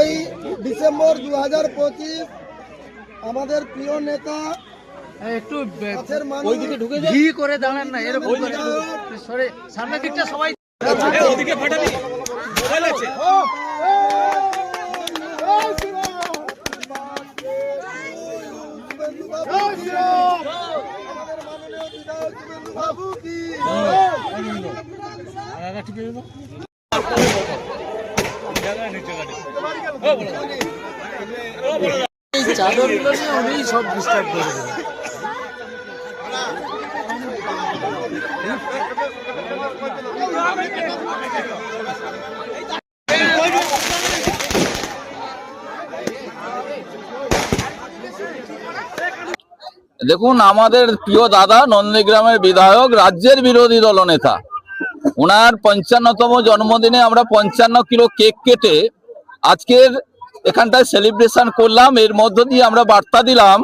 ওই ডিসেম্বর 2025 আমাদের প্রিয় নেতা একটু ওইদিকে ঢুকে ঘি করে দাঁড়ান না, এরকম করে সরে সামনের দিকটা সবাই ওদিকে ফাটাবি মোবাইল আছে। চাদরগুলো নিয়ে উনি সব ডিস্টার্ব করে দেবেন। দেখুন, আমাদের প্রিয় দাদা নন্দীগ্রামের বিধায়ক, রাজ্যের বিরোধী দলনেতা, ওনার 55তম জন্মদিনে আমরা 55 কিলো কেক কেটে আজকের এখানটায় সেলিব্রেশন করলাম। এর মধ্য দিয়ে আমরা বার্তা দিলাম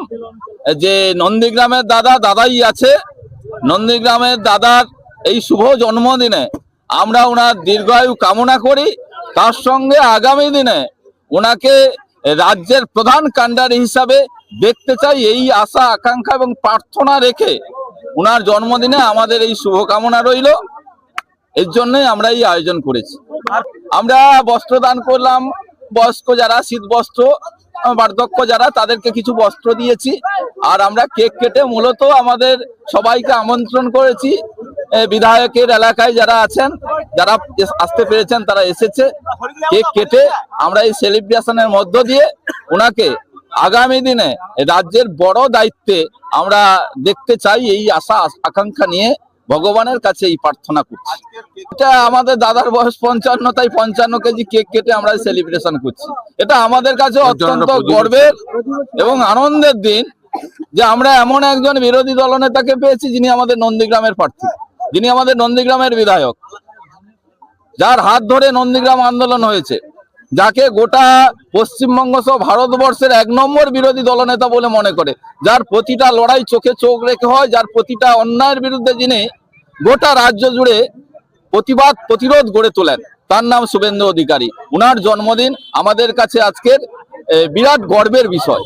যে নন্দীগ্রামের দাদাই আছে। নন্দীগ্রামের দাদার এই শুভ জন্মদিনে আমরা ওনার দীর্ঘায়ু কামনা করি। তার সঙ্গে আগামী দিনে ওনাকে রাজ্যের প্রধান কাণ্ডারি হিসাবে দেখতে চাই, এই আশা আকাঙ্ক্ষা এবং প্রার্থনা রেখে ওনার জন্মদিনে আমাদের এই শুভকামনা রইল। এর জন্যই আমরা এই আয়োজন করেছি। আমরা বস্ত্র দান করলাম, বয়স্ক যারা শীত বস্ত্র, বার্ধক্য যারা, তাদেরকে কিছু বস্ত্র দিয়েছি। আর আমরা কেক কেটে মূলত আমাদের সবাইকে আমন্ত্রণ করেছি। বিধায়কের এলাকায় যারা আছেন, যারা আসতে পেরেছেন তারা এসেছে। কেক কেটে আমরা এই সেলিব্রেশনের মধ্য দিয়ে ওনাকে আগামী দিনে রাজ্যের বড় দায়িত্বে আমরা দেখতে চাই, এই আশা আকাঙ্ক্ষা নিয়ে ভগবানের কাছে এই প্রার্থনা করছি। এটা আমাদের দাদার বয়স 55, তাই 55 কেজি কেক কেটে আমরা সেলিব্রেশন করছি। এটা আমাদের কাছে অত্যন্ত গর্বের এবং আনন্দের দিন যে আমরা এমন একজন বিরোধী দলনেতাকে পেয়েছি যিনি আমাদের নন্দীগ্রামের প্রার্থী, যিনি আমাদের নন্দীগ্রামের বিধায়ক, যার হাত ধরে নন্দীগ্রাম আন্দোলন হয়েছে, যাকে গোটা পশ্চিমবঙ্গ সহ ভারতবর্ষের 1 নম্বর বিরোধী দলনেতা বলে মনে করে, যার প্রতিটা লড়াই চোখে চোখ রেখে হয়, যার প্রতিটা অন্যায়ের বিরুদ্ধে যিনি গোটা রাজ্য জুড়ে প্রতিবাদ প্রতিরোধ গড়ে তোলেন, তার নাম শুভেন্দু অধিকারী। ওনার জন্মদিন আমাদের কাছে আজকের বিরাট গর্বের বিষয়।